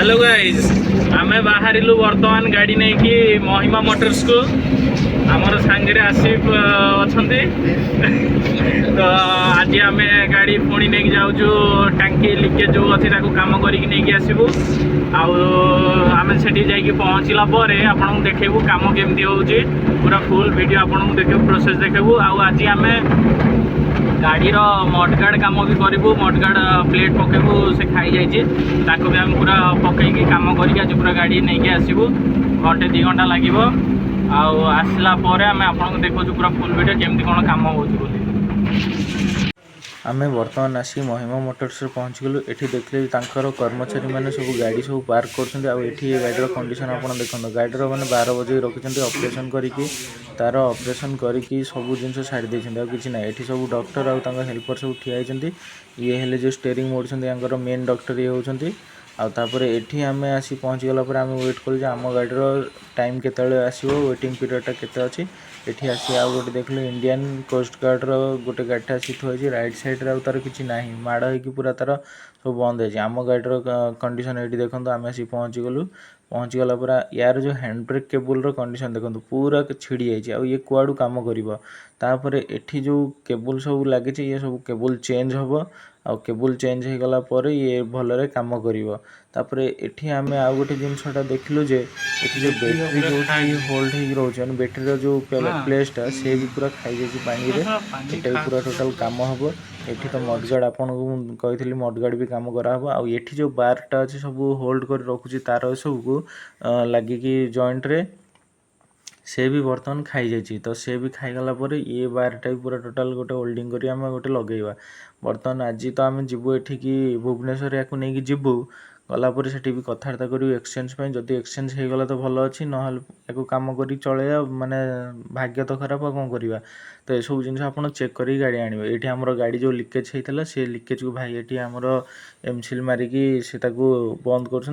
Hello guys आमे बाहरिलु वर्तमान गाड़ी नहीं कि महिमा मोटर्स को आमर सांगे आसिफ अच्छे तो आज आम गाड़ी पुणी नहीं जाऊँ टांकी लिकेज जो अच्छे कम करके आसबू आम से पहुँचला आपन देखू कम केमती हो पूरा फुल वीडियो आपन देखू प्रोसेस देखू आज आम गाड़ी मडगार्ड कम भी करूँ मडगार्ड प्लेट पकेबू से खाई जाइए भी आम पूरा पकईकि कम कर पूरा गाड़ी नहीं आसबू घंटे 2 घंटा लगे आसला आम आपको देखो पूरा फुल वीडियो केमती कौन कम हो आमे वर्तमान आसी महिमा मोटर्स पहुँच गलु। एठी देखले तांकर कर्मचारी मैंने सब गाड़ी सब पार्क कर गाड़ी कंडीशन आप देखते गाड़ी मैंने 12 बजे रखिंट ऑपरेशन करिकी तार ऑपरेशन करिकी सब जिन छाड़ी किसी ना ये सब डॉक्टर आउ हेल्पर सब ठिया ये हेले जो स्टेयरिंग मोड़ुंट मेन डॉक्टर ये होती आउे एठी आम आसी पहुँची गला आम वेट कर आम गाड़ी टाइम केतले आसो वेटिंग पीरियडटा केते अच्छी एठी आसी आउ गोटे देखले इंडियन कोस्ट गार्ड गोटे गाड़ी आसी थोड़ी राइट साइड रे तार किसी ना माड़ हो पूरा तार सब बंद है आम गाड़ी कंडीशन ये देखो आम आसी पहुँची गलु पहुँची गला पूरा यार जो हैंड ब्रेक केबुल कंडीशन देखो पूरा छिड़ी जाइए आउ ये कुआड़ू कम कर एठी जो केबुल सब लगे ये सब केबुल चेंज हम आउ केबुल चेंज हो गला पर ये भलरे काम करिवो तापरे एठी आमे आउ गोटे जिनसटा देखलु जे एठी जो बैटरी जो होल्ड हो रोचे बैटरी जो प्लेसटा से भी पूरा खाई जाइए पानी रे एटा भी पूरा टोटल काम हम एठी तो मडगार्ड आपन को कही मडगार्ड भी काम करा हम आउ एठी जो बारटा अच्छे सब होल्ड कर रखुची तार सब को लगिकी जॉइंट रे से भी बर्तमान खाई जाइए तो से भी खाईगला ये बारटा भी पूरा टोटाल गोटे होल्डिंग करी आम गोटे लगेगा बर्तमान आज तो आम जीवु एठिकी भुवनेश्वर या नहीं जीवु गलापर से भी कथबार्ता करूँ एक्सचेंज जदि एक्सचेंज हो गला तो भल अच्छी ना या कम कर चले माने भाग्य तो खराब कौन करवा तो यह सब जिन आप चेक कर गाड़ी आने ये आम गाड़ी जो लिकेज होता से लिकेज को भाई ये आमर एमसील मारिकी से बंद कर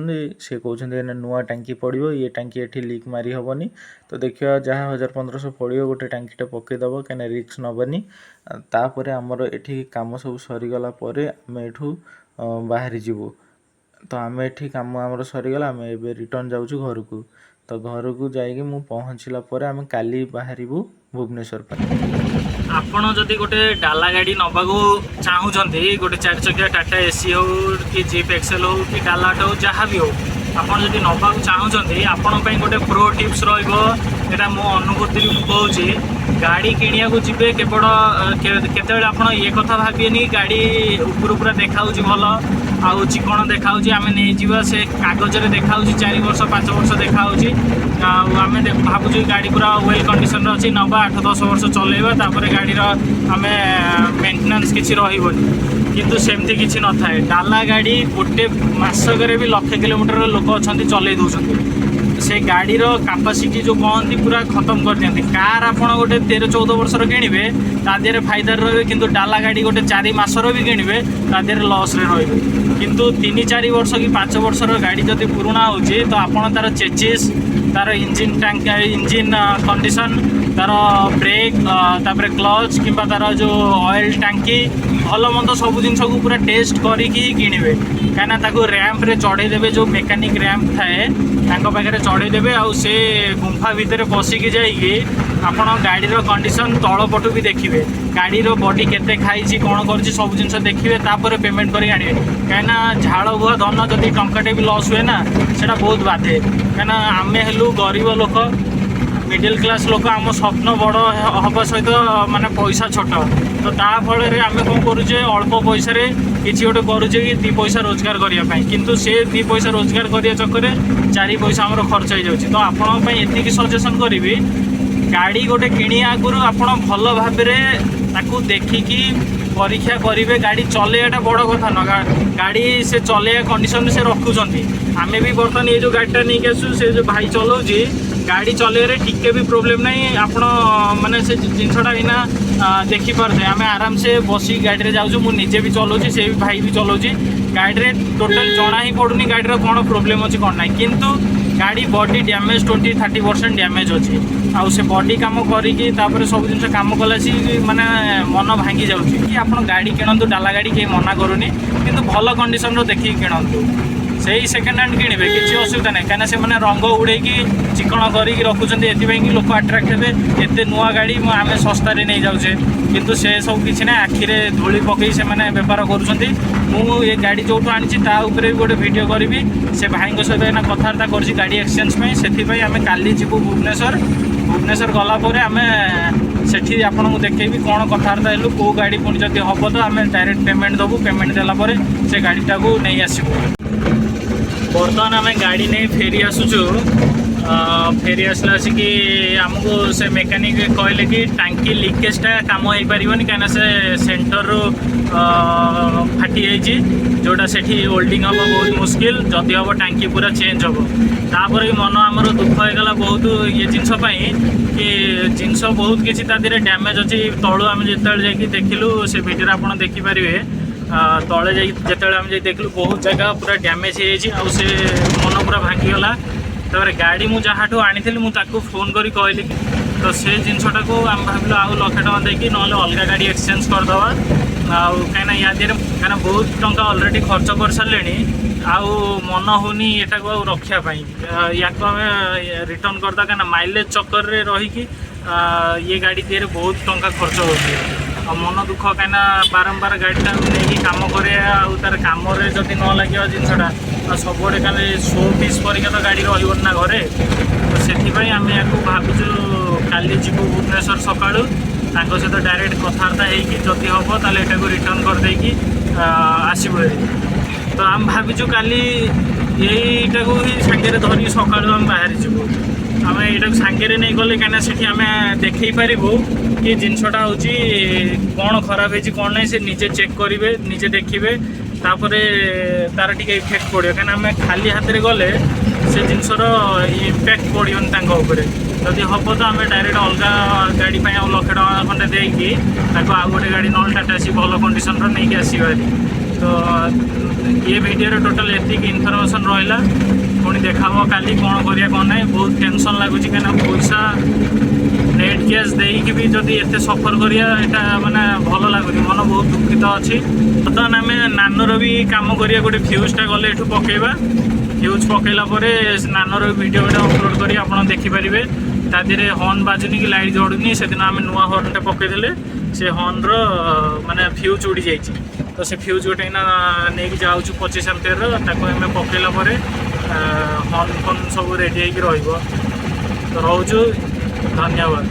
कहते नुआ टांकी पड़ो ये टांकी ये लीक मारी हेनी तो देखिए जहाँ 1500 पड़ो गोटे टांकीटा पकईदेव कहीं रिस्क नबनी तापर आमर ये कम सब सरीगला आम एठू बाहरी जीवु तो आम एठी काम आमर सरीगला आम ए रिटर्न जाऊँ घर को तो घर को जाइए मुझे पहुँचला आम काली बाहरबू भुवनेश्वर पर आपन जदि गोटे डाला गाड़ी नबाकू चाहूँगी गोटे 4 चकिया टाटा एसी हो कि जीप एक्सेल हो कि डालाट हो जहाँ भी हो आपन जदि नबाकू चाहूँगी आपण गोटे प्रो टिप्स रहा मो अनुभूति कहूँ गाड़ी किणिया को जीवे केवल केतबेले आपन ये कथा भाबिएनि गाड़ी ऊपर पूरा देखा भल आउ चिकण देखा आम नहीं जावा से कागज रे देखा 4 वर्ष 5 वर्ष देखा आम भावुँ गाड़ी पूरा वेल कंडीशन अच्छी नवा 8-10 वर्ष चलेबा तापर गाड़ी आम मेंटेनेंस किसी रही किंतु सेमती किसी न थाए डाला गाड़ी गोटे मासक भी 1,00,000 किलोमीटर लोक अच्छा चल दूसरी से गाड़ीर कैपेसिटी जो कहती पूरा खत्म कर दिखती कार आपड़ गोटे 13-14 वर्षर किणवे तादेह फायदा रे कि डाला गाड़ी गोटे 4 मासर भी किणवे तादेह लस रे किंतु 3-4 वर्ष कि 5 वर्षर गाड़ी जब पुराणा हो तो आपड़ तार चेचिस तार इंजिन टैंक इंजिन कंडीशन तार ब्रेक तापर क्लच कि तार जो ऑयल टांकी भल मंद सब जिन को पूरा टेस्ट करिकी किणवे कहीं रैंप रे चढ़ेदेवे जो मेकानिक रैंप थाए पाखे चढ़ेदेवे आउ से गुंफा भितर पशिकी जाइए आपड़ गाड़ीर कंडीशन तलपटू भी देखिए गाड़ीर बॉडी केते खाई कौन कर सब जिन देखिए तापर पेमेंट कर आने कहीं झाड़ बुआ धन जदि टंकाटे भी लस हुए ना सेटा बहुत बाधे कहीं आम हेलु गरीब लोक मिडिल क्लास लोक आम स्वप्न बड़ हवा सहित माने पैसा छोट तो ताफल आम कौन करुचे अल्प पैसा किसी गोटे करुचे कि 2 पैसा रोजगार करने किंतु से 2 पैसा रोजगार करने चक्कर 4 पैसा आमर खर्च हो जाए तो आपण एति सजेसन करी गाड़ी गोटे किणी आगुरी आपड़ भल भाव देखिकी परीक्षा करेंगे गाड़ी चलेटा बड़ कथा न गाड़ी से चलैया कंडीशन से रखुंट आम भी बर्तमान ये जो गाड़ीटा नहीं आसू से जो भाई चलाऊँगी गाड़ी चलैया टिके भी प्रोब्लेम नहीं आपण माने से जिनसटा इना देखिपारे आम आराम से बसी गाड़ी जाऊँ मुझे भी चलाऊँगी से भी भाई भी चलाऊँगी गाड़ी टोटाल जना ही पड़ूनी गाड़ी कौन प्रोब्लेम अच्छी कौन ना किंतु गाड़ी बॉडी डैमेज 20-30% डैमेज अच्छी आउ से बॉडी काम करिकी तापर सब जिन काम कला माने मन भांगी जाऊँगी कि आप गाड़ी किणतु डाला गाड़ी कहीं मना करूनी किंतु भल कंडीशन देखिए किणतु ସେଇ ସେକେଣ୍ଡ ହ୍ୟାଣ୍ଡ କିଣିବେ କିଛି ଅସୁବିଧା ନାହିଁ କାହିଁକିନା ସେମାନେ ରଙ୍ଗ ଉଡ଼େଇକି ଚିକଣ କରିକି ରଖୁଛନ୍ତି ଏଥିପାଇଁ କି ଲୋକ ଆଟ୍ରାକ୍ଟ ହେବେ ଏତେ ନୂଆ ଗାଡ଼ି ଆମେ ଶସ୍ତାରେ ନେଇଯାଉଛେ କିନ୍ତୁ ସେ ସବୁ କିଛି ନାହିଁ ଆଖିରେ ଧୂଳି ପକେଇ ସେମାନେ ବେପାର କରୁଛନ୍ତି। ମୁଁ ଏ ଗାଡ଼ି ଯେଉଁଠୁ ଆଣିଛି ତା ଉପରେ ବି ଗୋଟେ ଭିଡ଼ିଓ କରିବି। ସେ ଭାଇଙ୍କ ସହିତ ଏଇନା କଥାବାର୍ତ୍ତା କରିଛି ଗାଡ଼ି ଏକ୍ସଚେଞ୍ଜ ପାଇଁ ସେଥିପାଇଁ ଆମେ କାଲି ଯିବୁ ଭୁବନେଶ୍ୱର ଗଲା ପରେ ଆମେ ସେଠି ଆପଣଙ୍କୁ ଦେଖେଇବି କ'ଣ କଥାବାର୍ତ୍ତା ହେଲୁ କେଉଁ ଗାଡ଼ି ପୁଣି ଯଦି ହେବ ତ ଆମେ ଡାଇରେକ୍ଟ ପେମେଣ୍ଟ ଦେବୁ ପେମେଣ୍ଟ ଦେଲା ପରେ ସେ ଗାଡ଼ିଟାକୁ ନେଇ ଆସିବୁ। ବର୍ତ୍ତମାନ ଆମେ ଗାଡ଼ି ନେଇ ଫେରି ଆସୁଛୁ ଫେରି ଆସିଲା ଆସିକି ଆମକୁ ସେ ମେକାନିକ୍ କହିଲେ କି ଟାଙ୍କି ଲିକେଜ୍ଟା କାମ ହେଇପାରିବନି କାହିଁକିନା ସେ ସେଣ୍ଟରରୁ ଫାଟି ଯାଇଛି ଯେଉଁଟା ସେଠି ଓଲ୍ଡିଂ ହେବ ବହୁତ ମୁସ୍କିଲ ଯଦି ହେବ ଟାଙ୍କି ପୁରା ଚେଞ୍ଜ ହେବ। ତାପରେ ମନ ଆମର ଦୁଃଖ ହେଇଗଲା ବହୁତ ଇଏ ଜିନିଷ ପାଇଁ କି ଜିନିଷ ବହୁତ କିଛି ତା ଦେହରେ ଡ୍ୟାମେଜ୍ ଅଛି। ତଳୁ ଆମେ ଯେତେବେଳେ ଯାଇକି ଦେଖିଲୁ ସେ ଭିଡ଼ିଓରେ ଆପଣ ଦେଖିପାରିବେ ତଳେ ଯାଇକି ଯେତେବେଳେ ଆମେ ଯାଇ ଦେଖିଲୁ ବହୁତ ଜାଗା ପୁରା ଡ୍ୟାମେଜ୍ ହେଇଯାଇଛି ଆଉ ସେ ମନ ପୁରା ଭାଙ୍ଗିଗଲା। ତାପରେ ଗାଡ଼ି ମୁଁ ଯାହାଠୁ ଆଣିଥିଲି ମୁଁ ତାକୁ ଫୋନ୍ କରି କହିଲି ତ ସେ ଜିନିଷଟାକୁ ଆମେ ଭାବିଲୁ ଆଉ ଲକ୍ଷେ ଟଙ୍କା ଦେଇକି ନହେଲେ ଅଲଗା ଗାଡ଼ି ଏକ୍ସଚେଞ୍ଜ କରିଦେବା ଆଉ କାହିଁକିନା ୟା ଦେହରେ କାହିଁକିନା ବହୁତ ଟଙ୍କା ଅଲରେଡ଼ି ଖର୍ଚ୍ଚ କରିସାରିଲେଣି ଆଉ ମନ ହେଉନି ଏଟାକୁ ଆଉ ରଖିବା ପାଇଁ ୟାକୁ ଆମେ ରିଟର୍ଣ୍ଣ କରିଦେବା କାହିଁକିନା ମାଇଲେଜ୍ ଚକ୍କରରେ ରହିକି ଇଏ ଗାଡ଼ି ଦେହରେ ବହୁତ ଟଙ୍କା ଖର୍ଚ୍ଚ ହେଉଛି ଆଉ ମନ ଦୁଃଖ କାହିଁକିନା ବାରମ୍ବାର ଗାଡ଼ିଟାକୁ ନେଇକି କାମ କରିବା ଆଉ ତାର କାମରେ ଯଦି ନ ଲାଗିବ ଜିନିଷଟା ସବୁଆଡ଼େ କାଲି ଶୋ ପିସ୍ ପରିକା ତ ଗାଡ଼ି ରହିବନି ନା ଘରେ ତ ସେଥିପାଇଁ ଆମେ ୟାକୁ ଭାବୁଛୁ କାଲି ଯିବୁ ଭୁବନେଶ୍ୱର ସକାଳୁ ତାଙ୍କ ସହିତ ଡାଇରେକ୍ଟ କଥାବାର୍ତ୍ତା ହେଇକି ଯଦି ହେବ ତାହେଲେ ଏଟାକୁ ରିଟର୍ଣ୍ଣ କରିଦେଇକି ଆସିବୁ ହେରି। ତ ଆମେ ଭାବିଛୁ କାଲି ଏଇଟାକୁ ହିଁ ସାଙ୍ଗରେ ଧରିକି ସକାଳୁ ଆମେ ବାହାରିଯିବୁ। ଆମେ ଏଇଟାକୁ ସାଙ୍ଗରେ ନେଇ ଗଲେ କାହିଁକିନା ସେଠି ଆମେ ଦେଖେଇ ପାରିବୁ କି ଜିନିଷଟା ହେଉଛି କ'ଣ ଖରାପ ହେଇଛି କ'ଣ ନାହିଁ ସେ ନିଜେ ଚେକ୍ କରିବେ ନିଜେ ଦେଖିବେ ତାପରେ ତାର ଟିକେ ଇଫେକ୍ଟ ପଡ଼ିବ କାହିଁକିନା ଆମେ ଖାଲି ହାତରେ ଗଲେ ସେ ଜିନିଷର ଇମ୍ପାକ୍ଟ ପଡ଼ିବନି ତାଙ୍କ ଉପରେ। ଯଦି ହେବ ତ ଆମେ ଡାଇରେକ୍ଟ ଅଲଗା ଗାଡ଼ି ପାଇଁ ଆଉ ଲକ୍ଷେ ଟଙ୍କା ଖଣ୍ଡେ ଦେଇକି ତାକୁ ଆଉ ଗୋଟେ ଗାଡ଼ି ନହେଲେ ଟାଟା ଏସି ଭଲ କଣ୍ଡିସନର ନେଇକି ଆସିବା। ତ ଏ ଭିଡ଼ିଓରେ ଟୋଟାଲ୍ ଏତିକି ଇନଫର୍ମେସନ୍ ରହିଲା। ପୁଣି ଦେଖା ହେବ କାଲି କ'ଣ କରିବା କ'ଣ ନାହିଁ। ବହୁତ ଟେନସନ୍ ଲାଗୁଛି କାହିଁକିନା ପଇସା ନେଟ୍ କ୍ୟାସ୍ ଦେଇକି ବି ଯଦି ଏତେ ସଫର କରିବା ଏଇଟା ମାନେ ଭଲ ଲାଗୁନି ମନ ବହୁତ ଦୁଃଖିତ ଅଛି। ବର୍ତ୍ତମାନ ଆମେ ନାନୋର ବି କାମ କରିବା ଗୋଟେ ଫ୍ୟୁଜ୍ଟା ଗଲେ ଏଠୁ ପକାଇବା ଫ୍ୟୁଜ୍ ପକାଇଲା ପରେ ନାନୋର ଭିଡ଼ିଓ ଗୋଟେ ଅପଲୋଡ଼ କରି ଆପଣ ଦେଖିପାରିବେ ତା ଦେହରେ ହର୍ନ ବାଜୁନି କି ଲାଇଟ୍ ଜଳୁନି। ସେଦିନ ଆମେ ନୂଆ ହର୍ନଟେ ପକାଇଦେଲେ ସେ ହର୍ନର ମାନେ ଫ୍ୟୁଜ୍ ଉଡ଼ି ଯାଇଛି ତ ସେ ଫ୍ୟୁଜ୍ ଗୋଟେ ଏଇନା ନେଇକି ଯାଉଛୁ 25 ଆମ୍ପିୟରର ତାକୁ ଆମେ ପକାଇଲା ପରେ ହର୍ନ ଫର୍ନ ସବୁ ରେଡ଼ି ହେଇକି ରହିବ। ତ ରହୁଛୁ ଧନ୍ୟବାଦ।